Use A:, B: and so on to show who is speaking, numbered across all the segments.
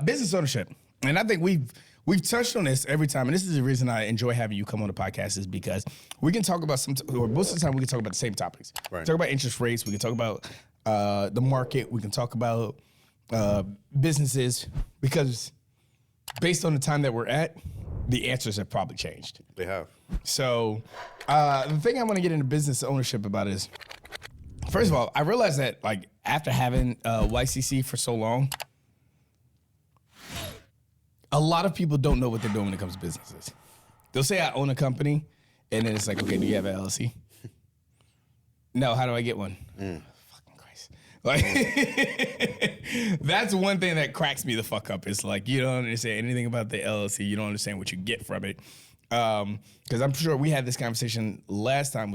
A: Business ownership. And I think we've touched on this every time. And this is the reason I enjoy having you come on the podcast is because we can talk about or most of the time we can talk about the same topics.
B: Right.
A: Talk about interest rates. We can talk about the market. We can talk about businesses because based on the time that we're at, the answers have probably changed.
B: They have.
A: So the thing I want to get into business ownership about is, first of all, I realized that like after having YCC for so long, a lot of people don't know what they're doing when it comes to businesses. They'll say I own a company, and then it's like, okay, do you have an LLC? No, how do I get one? Fucking Christ. Like, that's one thing that cracks me the fuck up. It's like, you don't understand anything about the LLC. You don't understand what you get from it. Because I'm sure we had this conversation last time. It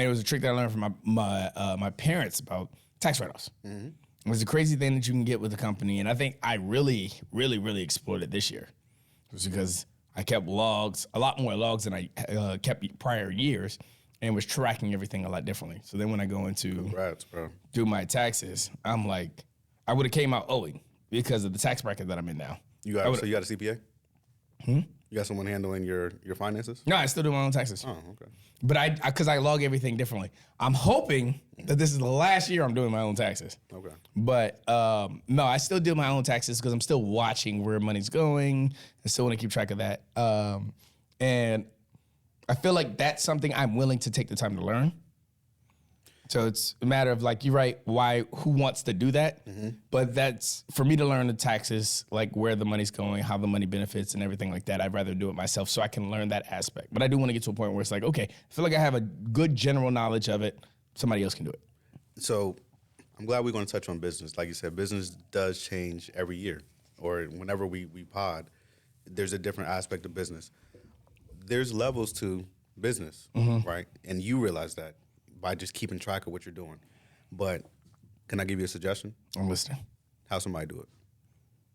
A: was a trick that I learned from my parents about tax write-offs. Mm-hmm. It was a crazy thing that you can get with a company, and I think I really, really, really explored it this year. It was because I kept logs, a lot more logs than I kept prior years, and was tracking everything a lot differently. So then when I go into
B: Congrats, bro.
A: do my taxes, I'm like, I would have came out owing because of the tax bracket that I'm in now.
B: So you got a CPA? You got someone handling your finances?
A: No, I still do my own taxes.
B: Oh, okay.
A: But because I log everything differently. I'm hoping that this is the last year I'm doing my own taxes.
B: Okay.
A: But no, I still do my own taxes because I'm still watching where money's going. I still want to keep track of that. And I feel like that's something I'm willing to take the time to learn. So it's a matter of like, you're right, who wants to do that? Mm-hmm. But that's, for me to learn the taxes, like where the money's going, how the money benefits and everything like that, I'd rather do it myself so I can learn that aspect. But I do want to get to a point where it's like, okay, I feel like I have a good general knowledge of it. Somebody else can do it.
B: So I'm glad we're going to touch on business. Like you said, business does change every year or whenever we pod, there's a different aspect of business. There's levels to business, right? And you realize that by just keeping track of what you're doing. But can I give you a suggestion?
A: I'm listening.
B: How somebody do it.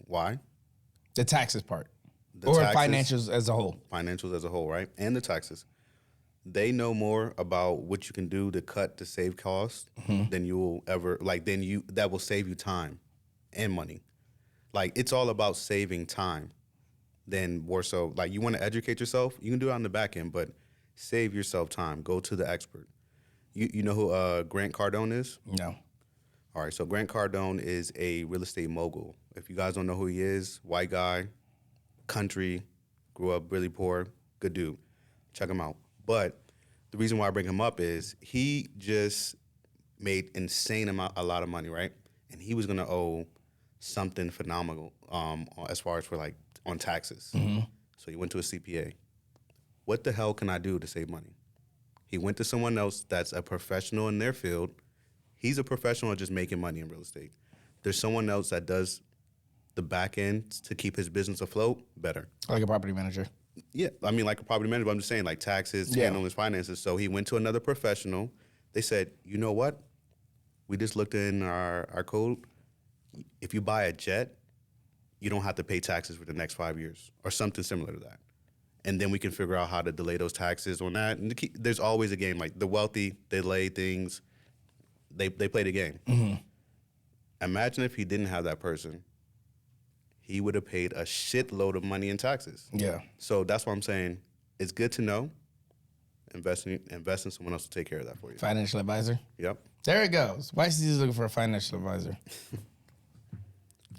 B: Why?
A: The taxes part.
B: The
A: or
B: taxes,
A: financials as a whole.
B: Financials as a whole, right? And the taxes. They know more about what you can do to cut to save costs than you will ever, that will save you time and money. Like, it's all about saving time than more so. Like, you want to educate yourself, you can do it on the back end, but save yourself time. Go to the expert. You know who Grant Cardone is?
A: No.
B: All right, so Grant Cardone is a real estate mogul. If you guys don't know who he is, white guy, country, grew up really poor, good dude. Check him out. But the reason why I bring him up is he just made a lot of money, right? And he was gonna owe something phenomenal as far as for like on taxes. Mm-hmm. So he went to a CPA. What the hell can I do to save money? He went to someone else that's a professional in their field. He's a professional at just making money in real estate. There's someone else that does the back end to keep his business afloat better.
A: Like a property manager.
B: Yeah, I mean, like a property manager, but I'm just saying, like taxes, handling his finances. So he went to another professional. They said, you know what? We just looked in our code. If you buy a jet, you don't have to pay taxes for the next 5 years or something similar to that. And then we can figure out how to delay those taxes on that. And there's always a game. Like the wealthy, they delay things. They play the game. Mm-hmm. Imagine if he didn't have that person. He would have paid a shitload of money in taxes.
A: Yeah.
B: So that's why I'm saying it's good to know. Invest in someone else to take care of that for you.
A: Financial advisor.
B: Yep.
A: There it goes. YCC is looking for a financial advisor.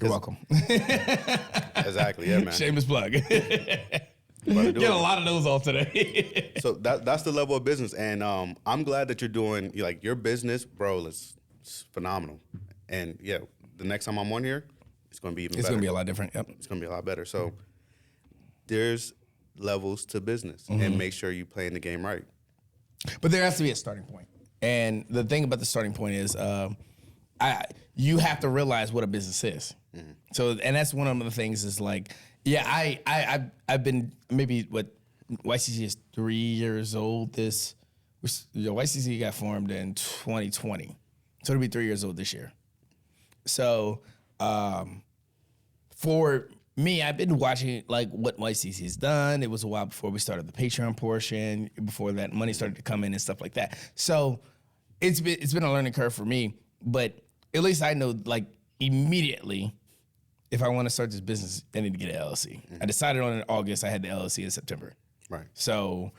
A: You're welcome.
B: Exactly. Yeah, man.
A: Shameless plug. Get a lot of those off today.
B: So that's the level of business, and I'm glad that you're doing your business, bro. It's phenomenal, and yeah, the next time I'm on here, it's going to be even better.
A: It's going to be a lot different. Yep.
B: It's going to be a lot better. So there's levels to business, and make sure you playing the game right.
A: But there has to be a starting point, and the thing about the starting point is, you have to realize what a business is. Mm-hmm. So, and that's one of the things is like. Yeah, I've been maybe YCC is 3 years old. YCC got formed in 2020, so it'll be 3 years old this year. So, for me, I've been watching like what YCC has done. It was a while before we started the Patreon portion. Before that money started to come in and stuff like that. So, it's been a learning curve for me. But at least I know like immediately. if I want to start this business, I need to get an LLC. I decided on it in August. I had the LLC in September.
B: Right.
A: So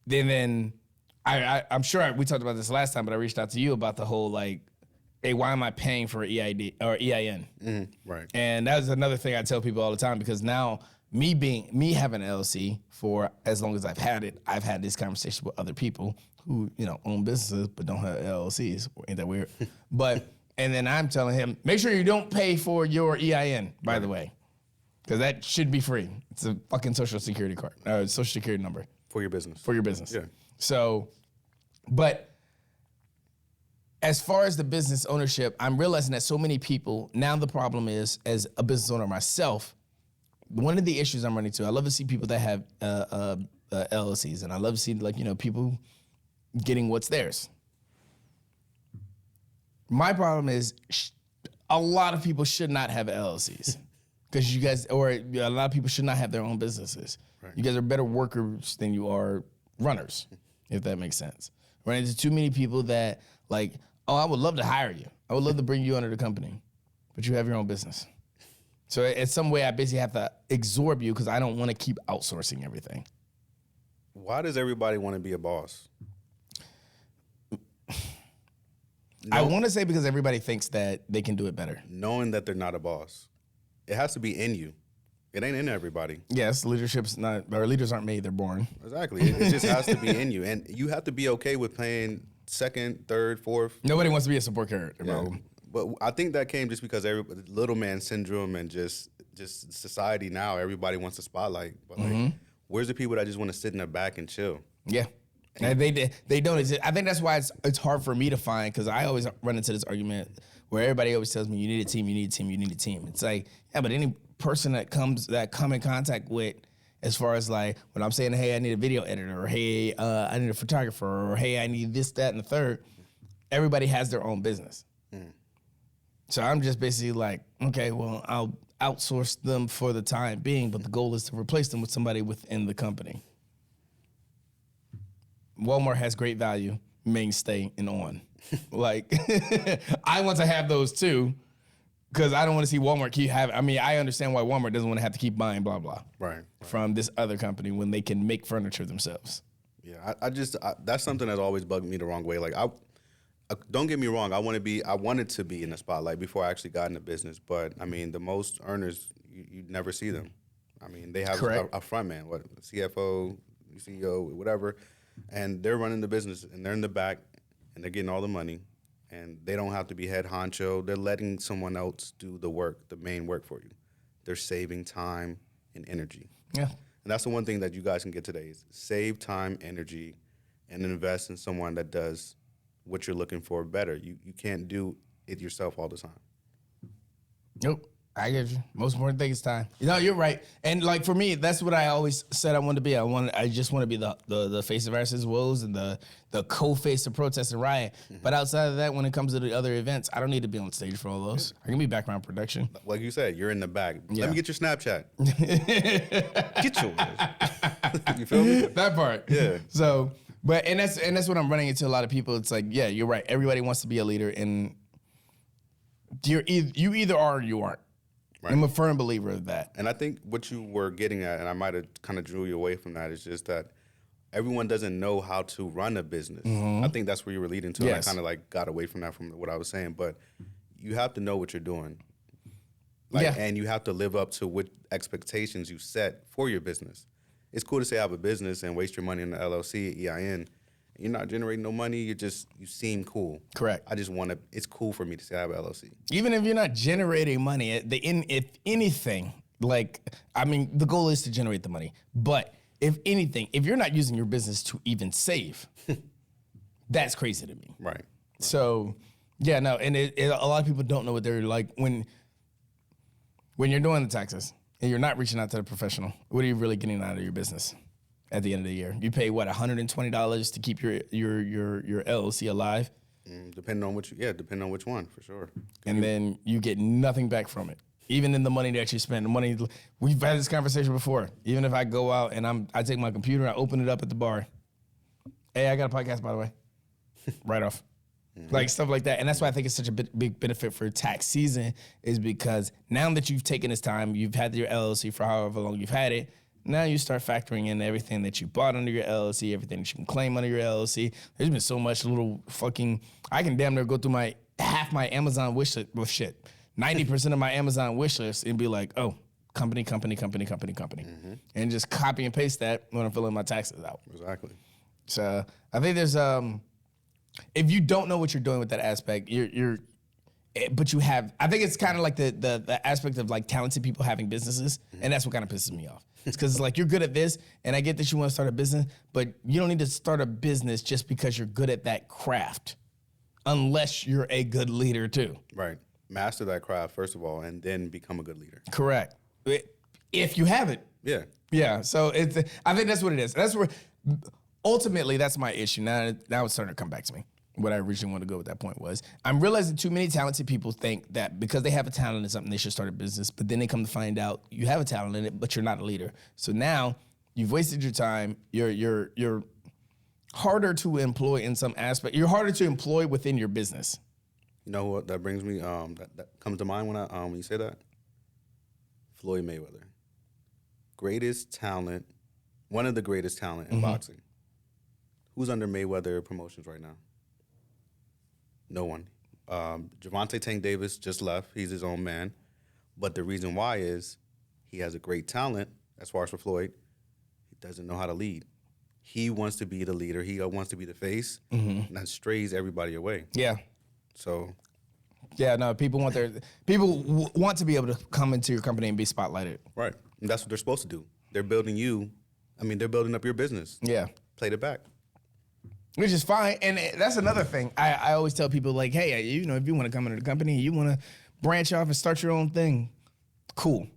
A: then I'm sure we talked about this last time, but I reached out to you about the whole like, hey, why am I paying for an EID or EIN?
B: Right.
A: And that's another thing I tell people all the time, because now me having an LLC for as long as I've had this conversation with other people who, own businesses but don't have LLCs. Ain't that weird? And then I'm telling him, make sure you don't pay for your EIN, by the way, because that should be free. It's a fucking social security card, social security number.
B: For your business.
A: For your business.
B: Yeah.
A: So, but as far as the business ownership, I'm realizing that so many people, now the problem is, as a business owner myself, one of the issues I'm running into, I love to see people that have LLCs, and I love to see people getting what's theirs. My problem is a lot of people should not have LLCs because you guys, or a lot of people should not have their own businesses. Right. You guys are better workers than you are runners, if that makes sense. Run into too many people that like, oh, I would love to hire you. I would love to bring you under the company, but you have your own business. So in some way, I basically have to absorb you because I don't want to keep outsourcing everything.
B: Why does everybody want to be a boss?
A: I want to say because everybody thinks that they can do it better.
B: Knowing that they're not a boss. It has to be in you. It ain't in everybody.
A: Yes, leadership's not, or leaders aren't made, they're born.
B: Exactly. It just has to be in you. And you have to be okay with playing second, third, fourth.
A: Nobody wants to be a support character, bro.
B: Yeah. But I think that came just because little man syndrome and just society now, everybody wants the spotlight. But like, where's the people that just want to sit in the back and chill?
A: Yeah. And they don't exist. I think that's why it's hard for me to find, because I always run into this argument where everybody always tells me, you need a team, you need a team, you need a team. It's like, yeah, but any person that come in contact with, as far as like when I'm saying, hey, I need a video editor, or hey, I need a photographer, or hey, I need this, that, and the third, everybody has their own business. So I'm just basically like, okay, well, I'll outsource them for the time being, but the goal is to replace them with somebody within the company. Walmart has great value, mainstay, and on. Like, I want to have those too, because I don't want to see Walmart I understand why Walmart doesn't want to have to keep buying blah, blah.
B: Right.
A: From this other company when they can make furniture themselves.
B: Yeah, I that's something that's always bugged me the wrong way. Like, don't get me wrong, I wanted to be in the spotlight before I actually got into business. But, I mean, the most earners, you never see them. I mean, they have a front man, CFO, CEO, whatever. And they're running the business, and they're in the back, and they're getting all the money, and they don't have to be head honcho. They're letting someone else do the work, the main work for you. They're saving time and energy.
A: Yeah.
B: And that's the one thing that you guys can get today is save time, energy, and invest in someone that does what you're looking for better. You can't do it yourself all the time.
A: Nope. I get you. Most important thing is time. You're right. And like for me, that's what I always said I wanted to be. I just want to be the face of our Sins and Woes and the co-face of protest and riot. But outside of that, when it comes to the other events, I don't need to be on stage for all those. I can be background production.
B: Like you said, you're in the back.
A: Yeah.
B: Let me get your Snapchat. Get yours. You feel me?
A: That part.
B: Yeah.
A: So, and that's what I'm running into a lot of people. It's like, yeah, you're right. Everybody wants to be a leader, and you either are or you aren't. Right. I'm a firm believer of that.
B: And I think what you were getting at, and I might have kind of drew you away from that, is just that everyone doesn't know how to run a business. I think that's where you were leading to.
A: Yes.
B: And I kind of like got away from that from what I was saying. But you have to know what you're doing. And you have to live up to what expectations you set for your business. It's cool to say I have a business and waste your money on the LLC, EIN. You're not generating no money. You seem cool.
A: Correct.
B: It's cool for me to say I have an LLC.
A: Even if you're not generating money, if anything, the goal is to generate the money. But if anything, if you're not using your business to even save, that's crazy to me.
B: Right.
A: So, yeah, no, and a lot of people don't know what they're like when you're doing the taxes and you're not reaching out to the professional. What are you really getting out of your business? At the end of the year, you pay $120 to keep your LLC alive.
B: Depending on which one, for sure.
A: And then you get nothing back from it, even in the money that you spend. The money, we've had this conversation before. Even if I go out and I take my computer, I open it up at the bar. Hey, I got a podcast, by the way. Right off. like stuff like that. And that's why I think it's such a big benefit for tax season is because now that you've taken this time, you've had your LLC for however long you've had it, now you start factoring in everything that you bought under your LLC, everything that you can claim under your LLC. There's been so much little fucking, I can damn near go through half my Amazon wish list, well, shit, 90% of my Amazon wish list and be like, oh, company, and just copy and paste that when I'm filling my taxes out.
B: Exactly.
A: So I think there's if you don't know what you're doing with that aspect, but you have. I think it's kind of like the aspect of like talented people having businesses, and that's what kind of pisses me off. It's because it's like you're good at this, and I get that you want to start a business, but you don't need to start a business just because you're good at that craft, unless you're a good leader too.
B: Right. Master that craft first of all, and then become a good leader.
A: Correct. If you have it.
B: Yeah.
A: Yeah. So I think that's what it is. That's where ultimately that's my issue. Now it's starting to come back to me. What I originally wanted to go with that point was I'm realizing too many talented people think that because they have a talent in something, they should start a business. But then they come to find out you have a talent in it, but you're not a leader. So now you've wasted your time. You're harder to employ in some aspect. You're harder to employ within your business.
B: You know what that brings me? That comes to mind when you say that. Floyd Mayweather, greatest talent, one of the greatest talent in boxing. Who's under Mayweather Promotions right now? No one. Gervonta Tank Davis just left. He's his own man. But the reason why is he has a great talent, as far as for Floyd, he doesn't know how to lead. He wants to be the leader. He wants to be the face, and that strays everybody away.
A: Yeah.
B: So...
A: yeah, no, people want to be able to come into your company and be spotlighted.
B: Right. And that's what they're supposed to do. They're building they're building up your business.
A: Yeah.
B: Played it back.
A: Which is fine. And that's another thing. I always tell people, like, hey, if you want to come into the company, you want to branch off and start your own thing, cool.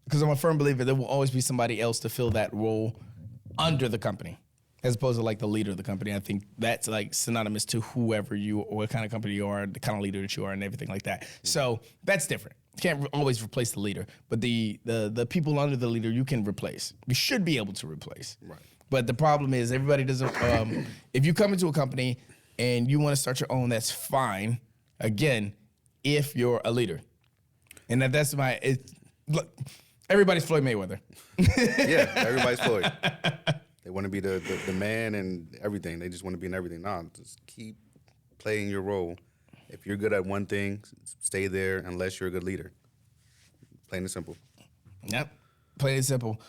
A: Because I'm a firm believer there will always be somebody else to fill that role under the company, as opposed to like the leader of the company. I think that's like synonymous to whoever you or what kind of company you are, the kind of leader that you are, and everything like that. So that's different. You can't always replace the leader, but the people under the leader you can replace. You should be able to replace.
B: Right.
A: But the problem is everybody doesn't. If you come into a company and you want to start your own, that's fine. Again, if you're a leader, and that's my. Look, everybody's Floyd Mayweather.
B: Yeah, everybody's Floyd. They want to be the man and everything. They just want to be in everything. Nah, just keep playing your role. If you're good at one thing, stay there unless you're a good leader. Plain and simple.
A: Yep. Plain and simple.